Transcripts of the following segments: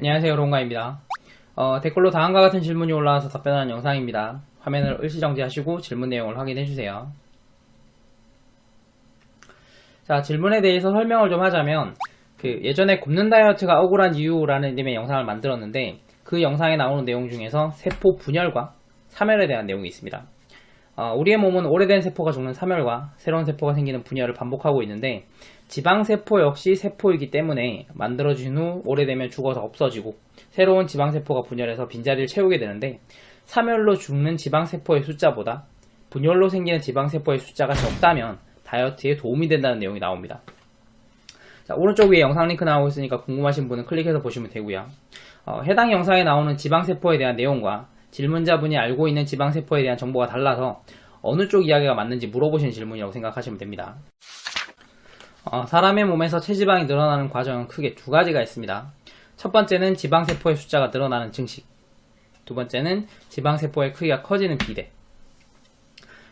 안녕하세요, 로운가입니다. 댓글로 다음과 같은 질문이 올라와서 답변하는 영상입니다. 화면을 일시정지하시고 질문 내용을 확인해주세요. 자, 질문에 대해서 설명을 좀 하자면 예전에 굶는 다이어트가 억울한 이유라는 님의 영상을 만들었는데 그 영상에 나오는 내용 중에서 세포 분열과 사멸에 대한 내용이 있습니다. 우리의 몸은 오래된 세포가 죽는 사멸과 새로운 세포가 생기는 분열을 반복하고 있는데 지방세포 역시 세포이기 때문에 만들어진 후 오래되면 죽어서 없어지고 새로운 지방세포가 분열해서 빈자리를 채우게 되는데 사멸로 죽는 지방세포의 숫자보다 분열로 생기는 지방세포의 숫자가 적다면 다이어트에 도움이 된다는 내용이 나옵니다. 자, 오른쪽 위에 영상 링크 나오고 있으니까 궁금하신 분은 클릭해서 보시면 되고요. 해당 영상에 나오는 지방세포에 대한 내용과 질문자분이 알고 있는 지방세포에 대한 정보가 달라서 어느 쪽 이야기가 맞는지 물어보시는 질문이라고 생각하시면 됩니다. 사람의 몸에서 체지방이 늘어나는 과정은 크게 두 가지가 있습니다. 첫 번째는 지방세포의 숫자가 늘어나는 증식, 두 번째는 지방세포의 크기가 커지는 비대.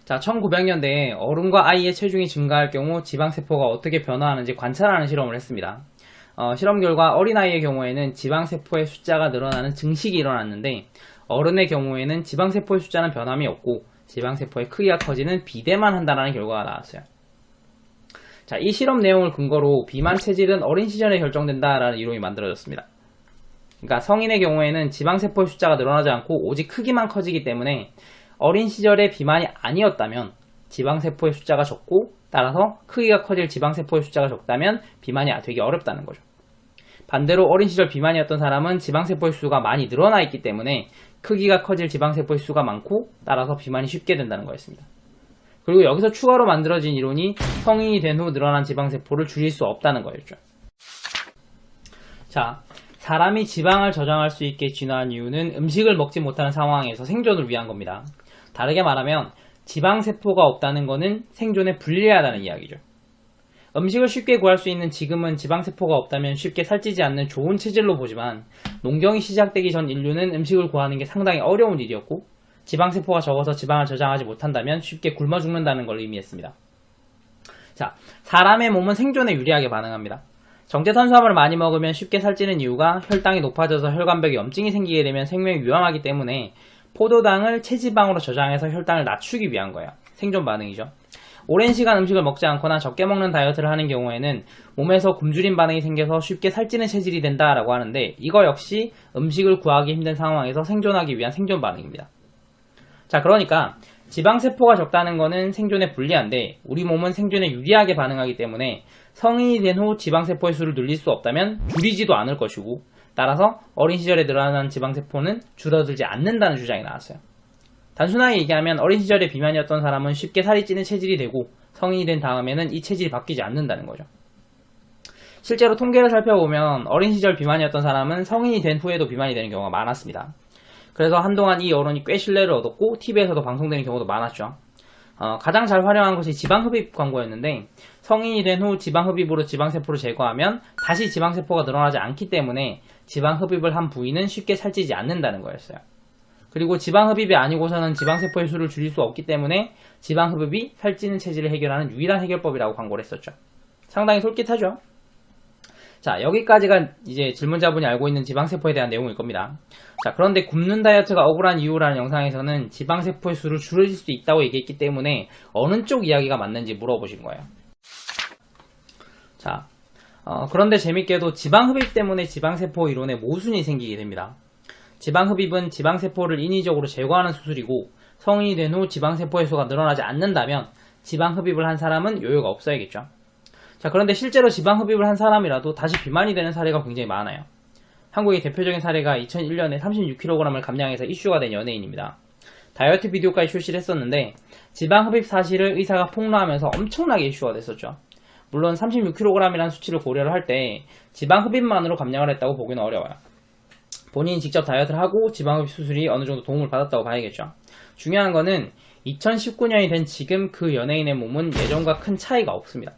자, 1900년대에 어른과 아이의 체중이 증가할 경우 지방세포가 어떻게 변화하는지 관찰하는 실험을 했습니다. 실험 결과 어린아이의 경우에는 지방세포의 숫자가 늘어나는 증식이 일어났는데 어른의 경우에는 지방세포의 숫자는 변함이 없고 지방세포의 크기가 커지는 비대만 한다는 결과가 나왔어요. 자, 이 실험 내용을 근거로 비만 체질은 어린 시절에 결정된다라는 이론이 만들어졌습니다. 그러니까 성인의 경우에는 지방세포의 숫자가 늘어나지 않고 오직 크기만 커지기 때문에 어린 시절에 비만이 아니었다면 지방세포의 숫자가 적고 따라서 크기가 커질 지방세포의 숫자가 적다면 비만이 되기 어렵다는 거죠. 반대로 어린 시절 비만이었던 사람은 지방세포의 수가 많이 늘어나 있기 때문에 크기가 커질 지방세포의 수가 많고 따라서 비만이 쉽게 된다는 거였습니다. 그리고 여기서 추가로 만들어진 이론이 성인이 된 후 늘어난 지방세포를 줄일 수 없다는 거였죠. 자, 사람이 지방을 저장할 수 있게 진화한 이유는 음식을 먹지 못하는 상황에서 생존을 위한 겁니다. 다르게 말하면 지방세포가 없다는 것은 생존에 불리하다는 이야기죠. 음식을 쉽게 구할 수 있는 지금은 지방세포가 없다면 쉽게 살찌지 않는 좋은 체질로 보지만 농경이 시작되기 전 인류는 음식을 구하는 게 상당히 어려운 일이었고 지방세포가 적어서 지방을 저장하지 못한다면 쉽게 굶어 죽는다는 걸 의미했습니다. 자, 사람의 몸은 생존에 유리하게 반응합니다. 정제탄수화물을 많이 먹으면 쉽게 살찌는 이유가 혈당이 높아져서 혈관벽에 염증이 생기게 되면 생명이 위험하기 때문에 포도당을 체지방으로 저장해서 혈당을 낮추기 위한 거예요. 생존 반응이죠. 오랜 시간 음식을 먹지 않거나 적게 먹는 다이어트를 하는 경우에는 몸에서 굶주림 반응이 생겨서 쉽게 살찌는 체질이 된다라고 하는데 이거 역시 음식을 구하기 힘든 상황에서 생존하기 위한 생존 반응입니다. 자, 그러니까 지방세포가 적다는 것은 생존에 불리한데 우리 몸은 생존에 유리하게 반응하기 때문에 성인이 된 후 지방세포의 수를 늘릴 수 없다면 줄이지도 않을 것이고 따라서 어린 시절에 늘어난 지방세포는 줄어들지 않는다는 주장이 나왔어요. 단순하게 얘기하면 어린 시절에 비만이었던 사람은 쉽게 살이 찌는 체질이 되고 성인이 된 다음에는 이 체질이 바뀌지 않는다는 거죠. 실제로 통계를 살펴보면 어린 시절 비만이었던 사람은 성인이 된 후에도 비만이 되는 경우가 많았습니다. 그래서 한동안 이 여론이 꽤 신뢰를 얻었고 TV에서도 방송되는 경우도 많았죠. 가장 잘 활용한 것이 지방흡입 광고였는데 성인이 된 후 지방흡입으로 지방세포를 제거하면 다시 지방세포가 늘어나지 않기 때문에 지방흡입을 한 부위는 쉽게 살찌지 않는다는 거였어요. 그리고 지방흡입이 아니고서는 지방세포의 수를 줄일 수 없기 때문에 지방흡입이 살찌는 체질을 해결하는 유일한 해결법이라고 광고를 했었죠. 상당히 솔깃하죠? 자, 여기까지가 이제 질문자분이 알고 있는 지방세포에 대한 내용일 겁니다. 자, 그런데 굶는 다이어트가 억울한 이유라는 영상에서는 지방세포의 수를 줄일 수 있다고 얘기했기 때문에 어느 쪽 이야기가 맞는지 물어보신 거예요. 자, 그런데 재밌게도 지방흡입 때문에 지방세포 이론에 모순이 생기게 됩니다. 지방흡입은 지방세포를 인위적으로 제거하는 수술이고 성인이 된 후 지방세포의 수가 늘어나지 않는다면 지방흡입을 한 사람은 요요가 없어야겠죠. 자, 그런데 실제로 지방흡입을 한 사람이라도 다시 비만이 되는 사례가 굉장히 많아요. 한국의 대표적인 사례가 2001년에 36kg을 감량해서 이슈가 된 연예인입니다. 다이어트 비디오까지 출시를 했었는데 지방흡입 사실을 의사가 폭로하면서 엄청나게 이슈가 됐었죠. 물론 36kg이라는 수치를 고려를 할 때 지방흡입만으로 감량을 했다고 보기는 어려워요. 본인이 직접 다이어트를 하고 지방흡입 수술이 어느 정도 도움을 받았다고 봐야겠죠. 중요한 거는 2019년이 된 지금 그 연예인의 몸은 예전과 큰 차이가 없습니다.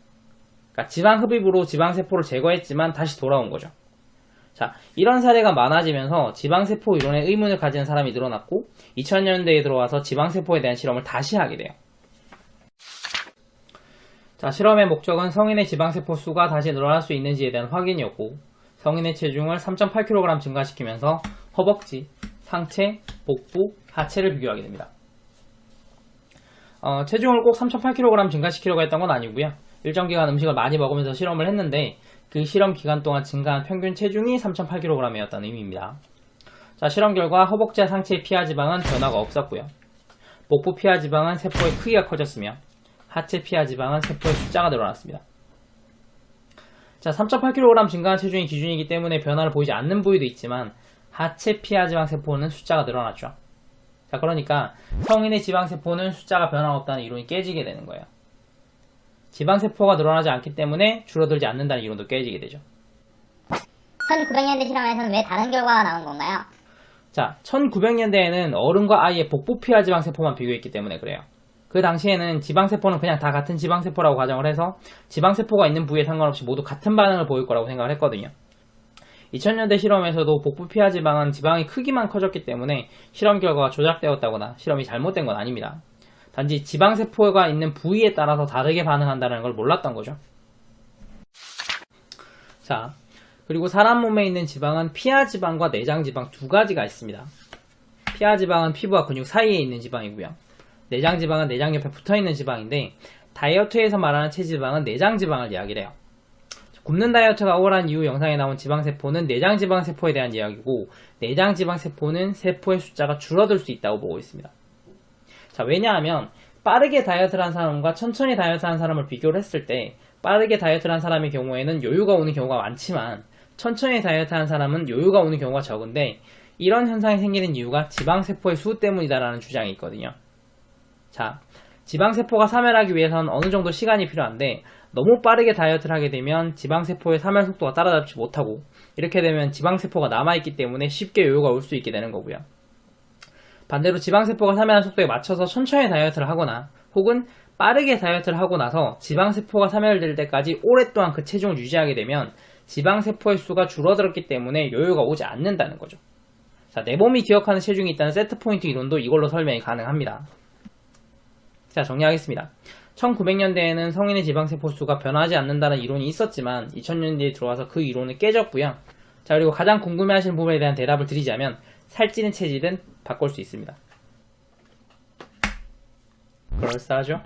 그러니까 지방흡입으로 지방세포를 제거했지만 다시 돌아온 거죠. 자, 이런 사례가 많아지면서 지방세포 이론에 의문을 가지는 사람이 늘어났고 2000년대에 들어와서 지방세포에 대한 실험을 다시 하게 돼요. 자, 실험의 목적은 성인의 지방세포 수가 다시 늘어날 수 있는지에 대한 확인이었고 성인의 체중을 3.8kg 증가시키면서 허벅지, 상체, 복부, 하체를 비교하게 됩니다. 체중을 꼭 3.8kg 증가시키려고 했던 건 아니고요. 일정 기간 음식을 많이 먹으면서 실험을 했는데 그 실험 기간 동안 증가한 평균 체중이 3.8kg이었다는 의미입니다. 자, 실험 결과 허벅지와 상체의 피하 지방은 변화가 없었고요. 복부 피하 지방은 세포의 크기가 커졌으며 하체 피하 지방은 세포의 숫자가 늘어났습니다. 자, 3.8kg 증가한 체중이 기준이기 때문에 변화를 보이지 않는 부위도 있지만 하체 피하 지방 세포는 숫자가 늘어났죠. 자, 그러니까 성인의 지방세포는 숫자가 변함없다는 이론이 깨지게 되는 거예요. 지방세포가 늘어나지 않기 때문에 줄어들지 않는다는 이론도 깨지게 되죠. 1900년대 실험에서는 왜 다른 결과가 나온 건가요? 자, 1900년대에는 어른과 아이의 복부 피하 지방세포만 비교했기 때문에 그래요. 그 당시에는 지방세포는 그냥 다 같은 지방세포라고 가정을 해서 지방세포가 있는 부위에 상관없이 모두 같은 반응을 보일 거라고 생각을 했거든요. 2000년대 실험에서도 복부 피하 지방은 지방의 크기만 커졌기 때문에 실험 결과가 조작되었다거나 실험이 잘못된 건 아닙니다. 단지 지방세포가 있는 부위에 따라서 다르게 반응한다는 걸 몰랐던 거죠. 자, 그리고 사람 몸에 있는 지방은 피하 지방과 내장 지방 두 가지가 있습니다. 피하 지방은 피부와 근육 사이에 있는 지방이고요. 내장 지방은 내장 옆에 붙어있는 지방인데 다이어트에서 말하는 체지방은 내장 지방을 이야기를 해요. 굶는 다이어트가 우월한 이후 영상에 나온 지방세포는 내장지방세포에 대한 이야기고 내장지방세포는 세포의 숫자가 줄어들 수 있다고 보고 있습니다. 자, 왜냐하면 빠르게 다이어트를 한 사람과 천천히 다이어트를 한 사람을 비교를 했을 때 빠르게 다이어트를 한 사람의 경우에는 요요가 오는 경우가 많지만 천천히 다이어트를 한 사람은 요요가 오는 경우가 적은데 이런 현상이 생기는 이유가 지방세포의 수 때문이다라는 주장이 있거든요. 자, 지방세포가 사멸하기 위해서는 어느 정도 시간이 필요한데 너무 빠르게 다이어트를 하게 되면 지방세포의 사멸 속도가 따라잡지 못하고 이렇게 되면 지방세포가 남아있기 때문에 쉽게 요요가 올 수 있게 되는 거고요. 반대로 지방세포가 사멸하는 속도에 맞춰서 천천히 다이어트를 하거나 혹은 빠르게 다이어트를 하고 나서 지방세포가 사멸될 때까지 오랫동안 그 체중을 유지하게 되면 지방세포의 수가 줄어들었기 때문에 요요가 오지 않는다는 거죠. 자, 내 몸이 기억하는 체중이 있다는 세트포인트 이론도 이걸로 설명이 가능합니다. 자, 정리하겠습니다. 1900년대에는 성인의 지방세포 수가 변하지 않는다는 이론이 있었지만 2000년대에 들어와서 그 이론은 깨졌고요. 자, 그리고 가장 궁금해하시는 부분에 대한 대답을 드리자면 살찌는 체질은 바꿀 수 있습니다. 그럴싸하죠?